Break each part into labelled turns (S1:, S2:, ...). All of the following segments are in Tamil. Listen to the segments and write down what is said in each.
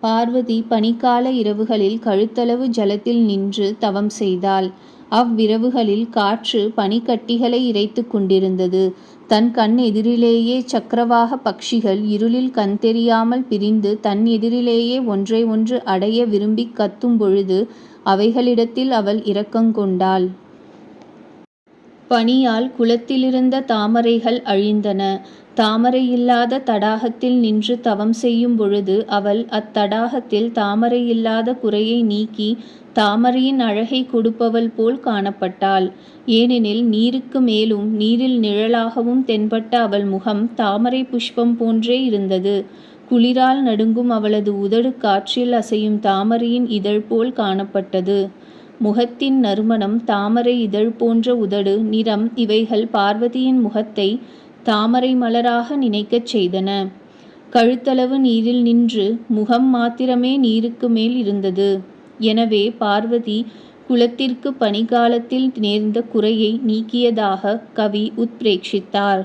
S1: பார்வதி பனிக்கால இரவுகளில் கழுத்தளவு ஜலத்தில் நின்று தவம் செய்தாள். அவ்விரவுகளில் காற்று பனிக்கட்டிகளை இறைத்துக் கொண்டிருந்தது. தன் கண் எதிரிலேயே சக்கரவாக பக்ஷிகள் இருளில் கண் தெரியாமல் பிரிந்து தன் எதிரிலேயே ஒன்றை ஒன்று அடைய விரும்பிக் கத்தும் பொழுது அவைகளிடத்தில் அவள் இரக்கங்கொண்டாள். பனியால் குளத்திலிருந்த தாமரைகள் அழிந்தன. தாமரையில்லாத தடாகத்தில் நின்று தவம் செய்யும் பொழுது அவள் அத்தடாகத்தில் தாமரையில்லாத குறையை நீக்கி தாமரையின் அழகை கொடுப்பவள் போல் காணப்பட்டாள். ஏனெனில் நீருக்கு மேலும் நீரில் நிழலாகவும் தென்பட்ட அவள் முகம் தாமரை புஷ்பம் போன்றே இருந்தது. குளிரால் நடுங்கும் அவளது உதடு காற்றில் அசையும் தாமரையின் இதழ் போல் காணப்பட்டது. முகத்தின் நறுமணம், தாமரை இதழ் போன்ற உதடு நிறம் இவைகள் பார்வதியின் முகத்தை தாமரை மலராக நினைக்கச் செய்தன. கழுத்தளவு நீரில் நின்று முகம் மாத்திரமே நீருக்கு மேல் இருந்தது. எனவே பார்வதி குலத்திற்கு பனிகாலத்தில் நேர்ந்த குறையை நீக்கியதாக கவி உத்பிரேக்ஷித்தார்.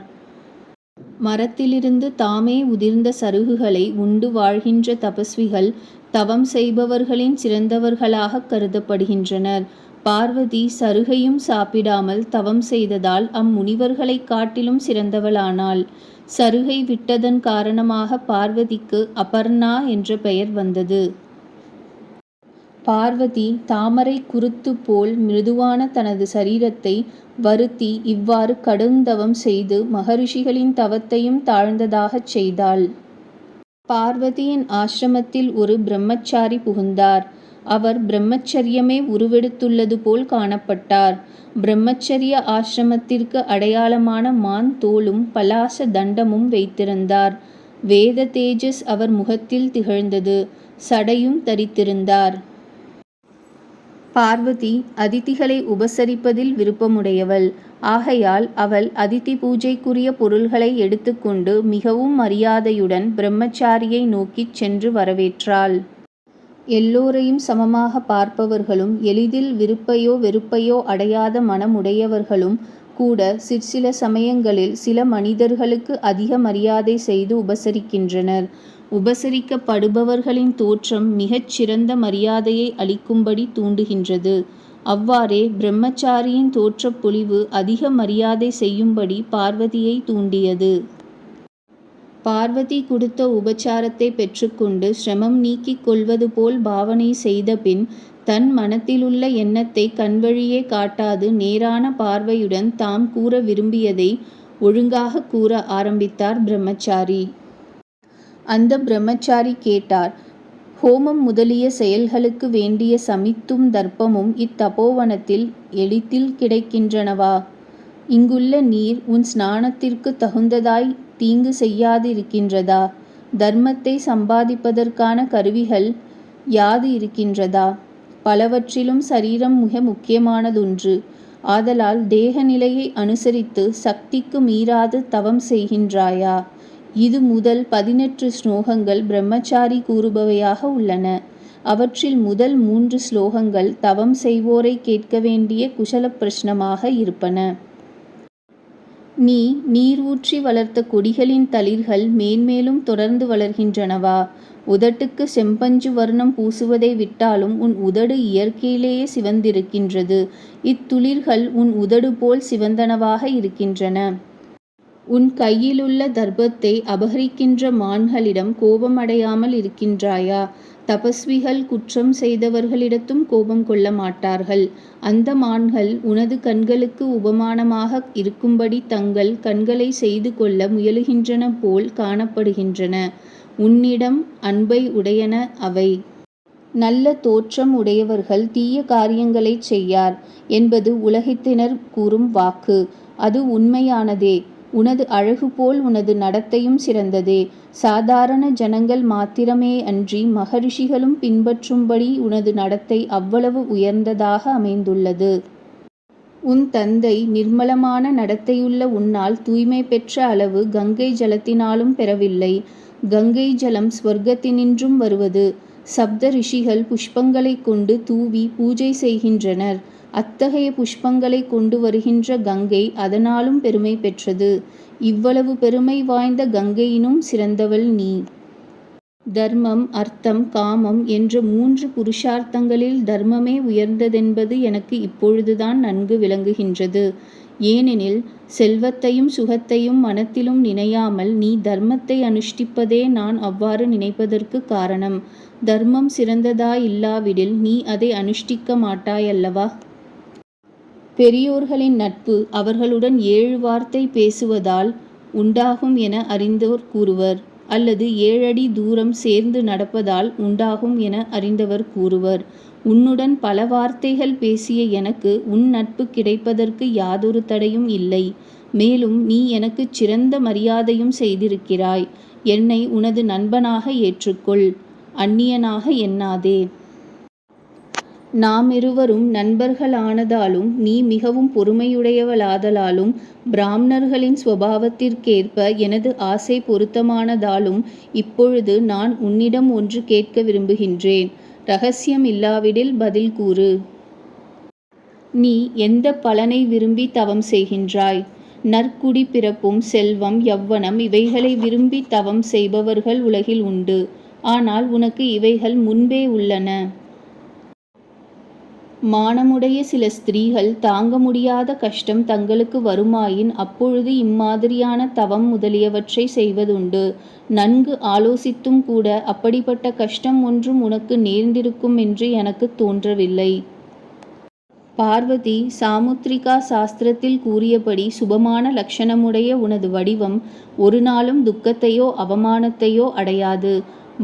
S1: மரத்திலிருந்து தாமே உதிர்ந்த சருகுகளை உண்டு வாழ்கின்ற தபஸ்விகள் தவம் செய்பவர்களின் சிறந்தவர்களாக கருதப்படுகின்றனர். பார்வதி சருகையும் சாப்பிடாமல் தவம் செய்ததால் அம்முனிவர்களைக் காட்டிலும் சிறந்தவளானாள். சருகை விட்டதன் காரணமாக பார்வதிக்கு அபர்ணா என்ற பெயர் வந்தது. பார்வதி தாமரை குருத்து போல் மிருதுவான தனது சரீரத்தை வருத்தி இவ்வாறு கடுந்தவம் செய்து மகரிஷிகளின் தவத்தையும் தாழ்ந்ததாகச் செய்தாள். பார்வதியின் ஆசிரமத்தில் ஒரு பிரம்மச்சாரி புகுந்தார். அவர் பிரம்மச்சரியமே உருவெடுத்துள்ளது போல் காணப்பட்டார். பிரம்மச்சரிய ஆசிரமத்திற்கு அடையாளமான மான் தோலும் பலாச தண்டமும் வைத்திருந்தார். வேத தேஜஸ் அவர் முகத்தில் திகழ்ந்தது. சடையும் தரித்திருந்தார். பார்வதி அதிதிகளை உபசரிப்பதில் விருப்பமுடையவள். ஆகையால் அவள் அதிதி பூஜைக்குரிய பொருள்களை எடுத்துக்கொண்டு மிகவும் மரியாதையுடன் பிரம்மச்சாரியை நோக்கிச் சென்று வரவேற்றாள். எல்லோரையும் சமமாக பார்ப்பவர்களும் எளிதில் விருப்பையோ வெறுப்பையோ அடையாத மனமுடையவர்களும் கூட சிற்சில சமயங்களில் சில மனிதர்களுக்கு அதிக மரியாதை செய்து உபசரிக்கின்றனர். உபசரிக்கப்படுபவர்களின் தோற்றம் மிகச் சிறந்த மரியாதையை அளிக்கும்படி தூண்டுகின்றது. அவ்வாறே பிரம்மச்சாரியின் தோற்றப் பொலிவு அதிக மரியாதை செய்யும்படி பார்வதியை தூண்டியது. பார்வதி கொடுத்த உபச்சாரத்தை பெற்றுக்கொண்டு சிரமம் நீக்கிக் கொள்வது போல் பாவனை செய்த பின் தன் மனத்திலுள்ள எண்ணத்தை கண்வழியே காட்டாது நேரான பார்வையுடன் தாம் கூற விரும்பியதை ஒழுங்காக கூற ஆரம்பித்தார் பிரம்மச்சாரி. அந்த பிரம்மச்சாரி கேட்டார். ஹோமம் முதலிய செயல்களுக்கு வேண்டிய சமித்தும் தர்ப்பமும் இத்தபோவனத்தில் எளிதில் கிடைக்கின்றனவா? இங்குள்ள நீர் உன் ஸ்நானத்திற்கு தகுந்ததாய் தீங்கு செய்யாதிருக்கின்றதா? தர்மத்தை சம்பாதிப்பதற்கான கருவிகள் யாது இருக்கின்றதா? பலவற்றிலும் சரீரம் மிக முக்கியமானதொன்று. ஆதலால் தேக நிலையை அனுசரித்து சக்திக்கு மீறாது தவம் செய்கின்றாயா? இது முதல் 18 ஸ்லோகங்கள் பிரம்மச்சாரி கூறுபவையாக உள்ளன. அவற்றில் முதல் 3 ஸ்லோகங்கள் தவம் செய்வோரை கேட்க வேண்டிய குசல பிரஷ்னமாக இருப்பன. நீ நீர் ஊற்றி வளர்த்த கொடிகளின் தளிர்கள் மேன்மேலும் தொடர்ந்து வளர்கின்றனவா? உதட்டுக்கு செம்பஞ்சு வர்ணம் பூசுவதை விட்டாலும் உன் உதடு இயற்கையிலேயே சிவந்திருக்கின்றது. இத்துளிர்கள் உன் உதடு போல் சிவந்தனவாக இருக்கின்றன. உன் கையிலுள்ள தர்ப்பத்தை அபகரிக்கின்ற மான்களிடம் கோபமடையாமல் இருக்கின்றாயா? தபஸ்விகள் குற்றம் செய்தவர்களிடத்தும் கோபம் கொள்ள மாட்டார்கள். அந்த மான்கள் உனது கண்களுக்கு உபமானமாக இருக்கும்படி தங்கள் கண்களை செய்து கொள்ள முயலுகின்றன போல் காணப்படுகின்றன. உன்னிடம் அன்பை உடையன அவை. நல்ல தோற்றம் உடையவர்கள் தீய காரியங்களைச் செய்யார் என்பது உலகத்தினர் கூறும் வாக்கு. அது உண்மையானதே. உனது அழகு போல் உனது நடத்தையும் சிறந்ததே. சாதாரண ஜனங்கள் மாத்திரமே அன்றி மகரிஷிகளும் பின்பற்றும்படி உனது நடத்தை அவ்வளவு உயர்ந்ததாக அமைந்துள்ளது. உன் தந்தை நிர்மலமான நடத்தையுள்ள உன்னால் தூய்மை பெற்ற அளவு கங்கை ஜலத்தினாலும் பெறவில்லை. கங்கை ஜலம் ஸ்வர்க்கத்தினின்றும் வருவது. சப்த ரிஷிகள் புஷ்பங்களை கொண்டு தூவி பூஜை செய்கின்றனர். அத்தகைய புஷ்பங்களை கொண்டு வருகின்ற கங்கை அதனாலும் பெருமை பெற்றது. இவ்வளவு பெருமை வாய்ந்த கங்கையினும் சிறந்தவள் நீ. தர்மம், அர்த்தம், காமம் என்ற 3 புருஷார்த்தங்களில் தர்மமே உயர்ந்ததென்பது எனக்கு இப்பொழுதுதான் நன்கு விளங்குகின்றது. ஏனெனில் செல்வத்தையும் சுகத்தையும் மனத்திலும் நினையாமல் நீ தர்மத்தை அனுஷ்டிப்பதே நான் அவ்வாறு நினைப்பதற்குக் காரணம். தர்மம் சிறந்ததாயில்லாவிடில் நீ அதை அனுஷ்டிக்க மாட்டாயல்லவா? பெரியோர்களின் நட்பு அவர்களுடன் 7 வார்த்தை பேசுவதால் உண்டாகும் என அறிந்தோர் கூறுவர். அல்லது 7 அடி தூரம் சேர்ந்து நடப்பதால் உண்டாகும் என அறிந்தவர் கூறுவர். உன்னுடன் பல வார்த்தைகள் பேசிய எனக்கு உன் நட்பு கிடைப்பதற்கு யாதொரு தடையும் இல்லை. மேலும் நீ எனக்குச் சிறந்த மரியாதையும் செய்திருக்கிறாய். என்னை உனது நண்பனாக ஏற்றுக்கொள். அந்நியனாக எண்ணாதே. நாமிருவரும் நண்பர்களானதாலும் நீ மிகவும் பொறுமையுடையவளாதலாலும் பிராமணர்களின் சுபாவத்திற்கேற்ப எனது ஆசை பொருத்தமானதாலும் இப்பொழுது நான் உன்னிடம் ஒன்று கேட்க விரும்புகின்றேன். இரகசியம் இல்லாவிடில் பதில் கூறு. நீ எந்த பலனை விரும்பி தவம் செய்கின்றாய்? நற்குடி பிறப்பும் செல்வம் யவ்வனம் இவைகளை விரும்பி தவம் செய்பவர்கள் உலகில் உண்டு. ஆனால் உனக்கு இவைகள் முன்பே உள்ளன. மானமுடைய சில ஸ்திரீகள் தாங்க முடியாத கஷ்டம் தங்களுக்கு வருமாயின் அப்பொழுது இம்மாதிரியான தவம் முதலியவற்றை செய்வதுண்டு. நன்கு ஆலோசித்தும் கூட அப்படிப்பட்ட கஷ்டம் ஒன்றும் உனக்கு நேர்ந்திருக்கும் என்று எனக்கு தோன்றவில்லை. பார்வதி, சாமுத்திரிகா சாஸ்திரத்தில் கூறியபடி சுபமான லக்ஷணமுடைய உனது வடிவம் ஒரு நாளும் துக்கத்தையோ அவமானத்தையோ அடையாது.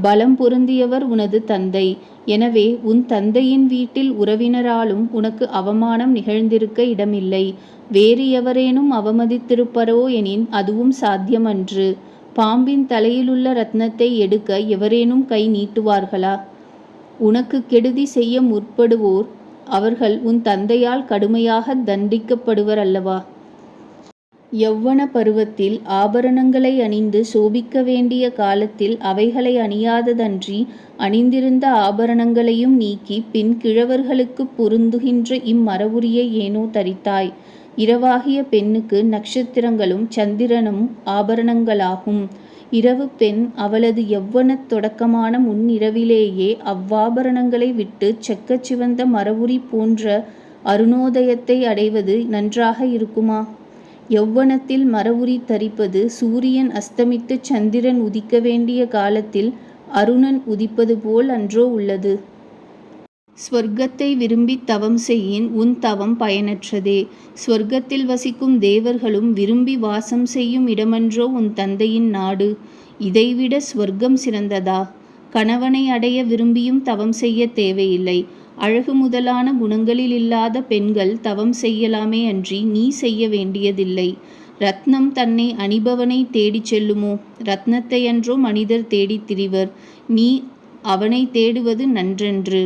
S1: பலம் பொருந்தியவர் உனது தந்தை. எனவே உன் தந்தையின் வீட்டில் உறவினராலும் உனக்கு அவமானம் நிகழ்ந்திருக்க இடமில்லை. வேறு எவரேனும் அவமதித்திருப்பரோ எனின் அதுவும் சாத்தியமன்று. பாம்பின் தலையிலுள்ள ரத்னத்தை எடுக்க எவரேனும் கை நீட்டுவார்களா? உனக்கு கெடுதி செய்ய முற்படுவோர் அவர்கள் உன் தந்தையால் கடுமையாக தண்டிக்கப்படுவர் அல்லவா? யௌவன பருவத்தில் ஆபரணங்களை அணிந்து சோபிக்க வேண்டிய காலத்தில் அவைகளை அணியாததன்றி அணிந்திருந்த ஆபரணங்களையும் நீக்கி பின் கிழவர்களுக்குப் பொருந்துகின்ற இம்மரவுரியை ஏனோ தரித்தாய்? இரவாகிய பெண்ணுக்கு நட்சத்திரங்களும் சந்திரனும் ஆபரணங்களாகும். இரவு பெண் அவளது யௌவனத் தொடக்கமான முன்னிரவிலேயே அவ்வாபரணங்களை விட்டுச் செக்கச் சிவந்த மரவுரி போன்ற அருணோதயத்தை அடைவது நன்றாக இருக்குமா? யௌவனத்தில் மரவுரி தரிப்பது சூரியன் அஸ்தமித்துச் சந்திரன் உதிக்க வேண்டிய காலத்தில் அருணன் உதிப்பது போல் அன்றோ உள்ளது? ஸ்வர்க்கத்தை விரும்பித் தவம் செய்யின் உன் தவம் பயனற்றதே. ஸ்வர்க்கத்தில் வசிக்கும் தேவர்களும் விரும்பி வாசம் செய்யும் இடமன்றோ உன் தந்தையின் நாடு? இதைவிட ஸ்வர்க்கம் சிறந்ததா? கணவனை அடைய விரும்பியும் தவம் செய்ய தேவையில்லை. அழகு முதலான குணங்களில் இல்லாத பெண்கள் தவம் செய்யலாமே அன்றி நீ செய்ய வேண்டியதில்லை. ரத்னம் தன்னை அணிபவனை தேடிச் செல்லுமோ? ரத்னத்தையன்றோ மனிதர் தேடித் திரிவர். நீ அவனை தேடுவது நன்றன்று.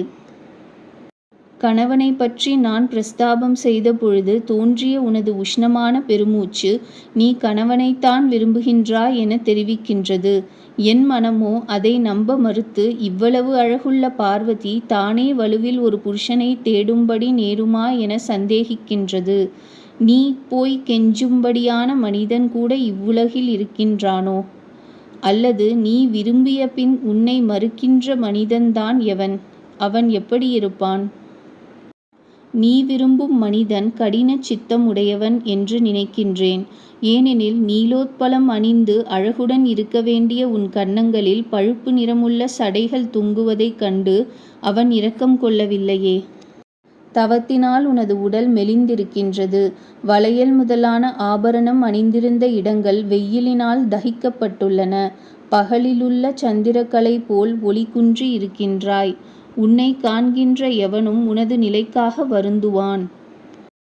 S1: கணவனை பற்றி நான் பிரஸ்தாபம் செய்த பொழுது தோன்றிய உனது உஷ்ணமான பெருமூச்சு நீ கணவனைத்தான் விரும்புகின்றாய் என தெரிவிக்கின்றது. என் மனமோ அதை நம்ப மறுத்து இவ்வளவு அழகுள்ள பார்வதி தானே வலுவில் ஒரு புருஷனை தேடும்படி நேருமா என சந்தேகிக்கின்றது. நீ போய் கெஞ்சும்படியான மனிதன் கூட இவ்வுலகில் இருக்கின்றானோ? அல்லது நீ விரும்பிய பின் உன்னை மறுக்கின்ற மனிதன்தான் எவன்? அவன் எப்படியிருப்பான்? நீ விரும்பும் மனிதன் கடின சித்தம் உடையவன் என்று நினைக்கின்றேன். ஏனெனில் நீலோத்பலம் அணிந்து அழகுடன் இருக்க வேண்டிய உன் கன்னங்களில் பழுப்பு நிறமுள்ள சடைகள் தொங்குவதைக் கண்டு அவன் இரக்கம் கொள்ளவில்லையே. தவத்தினால் உனது உடல் மெலிந்திருக்கின்றது. வளையல் முதலான ஆபரணம் அணிந்திருந்த இடங்கள் வெயிலினால் தகிக்கப்பட்டுள்ளன. பகலிலுள்ள சந்திரக்கலை போல் ஒளி குன்றி இருக்கின்றாய். உன்னை காண்கின்ற எவனும் உனது நிலைக்காக வருந்துவான்.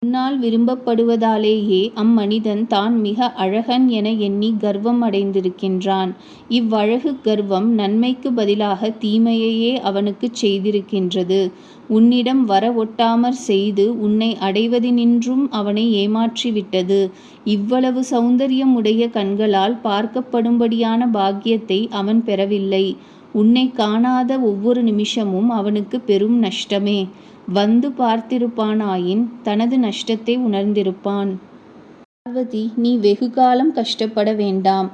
S1: உன்னால் விரும்பப்படுவதாலேயே அம்மனிதன் தான் மிக அழகன் என எண்ணி கர்வம் அடைந்திருக்கின்றான். இவ்வழகு கர்வம் நன்மைக்கு பதிலாக தீமையையே அவனுக்குச் செய்திருக்கின்றது. உன்னிடம் வர ஒட்டாமற் செய்து உன்னை அடைவதினின்றும் அவனை ஏமாற்றிவிட்டது. இவ்வளவு சௌந்தரியம் உடைய கண்களால் பார்க்கப்படும்படியான பாக்கியத்தை அவன் பெறவில்லை. உன்னை காணாத ஒவ்வொரு நிமிஷமும் அவனுக்கு பெரும் நஷ்டமே. வந்து பார்த்திருப்பானாயின் தனது நஷ்டத்தை உணர்ந்திருப்பான். பார்வதி, நீ வெகுகாலம் கஷ்டப்பட வேண்டாம்.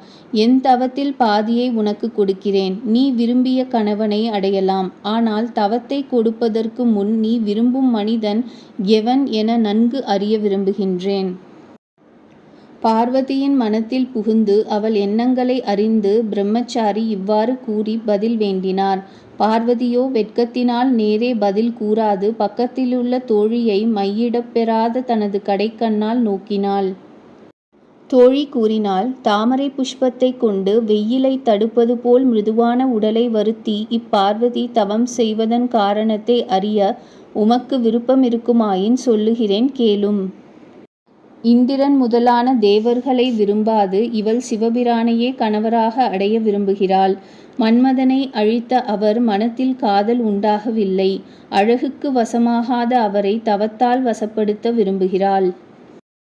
S1: என் தவத்தில் பாதியை உனக்கு கொடுக்கிறேன். நீ விரும்பிய கணவனை அடையலாம். ஆனால் தவத்தை கொடுப்பதற்கு முன் நீ விரும்பும் மனிதன் எவன் என நன்கு அறிய விரும்புகின்றேன். பார்வதியின் மனத்தில் புகுந்து அவள் எண்ணங்களை அறிந்து பிரம்மச்சாரி இவ்வாறு கூறி பதில் வேண்டினார். பார்வதியோ வெட்கத்தினால் நேரே பதில் கூறாது பக்கத்திலுள்ள தோழியை மையிடப் பெறாத தனது கடைக்கண்ணால் நோக்கினாள். தோழி கூறினாள், தாமரை புஷ்பத்தை கொண்டு வெயிலை தடுப்பது போல் மிருதுவான உடலை வருத்தி இப்பார்வதி தவம் செய்வதன் காரணத்தை அறிய உமக்கு விருப்பமிருக்குமாயின் சொல்லுகிறேன் கேளும். இந்திரன் முதலான தேவர்களை விரும்பாது இவள் சிவபிரானையே கணவராக அடைய விரும்புகிறாள். மன்மதனை அழித்த அவர் மனத்தில் காதல் உண்டாகவில்லை. அழகுக்கு வசமாகாத அவரை தவத்தால் வசப்படுத்த விரும்புகிறாள்.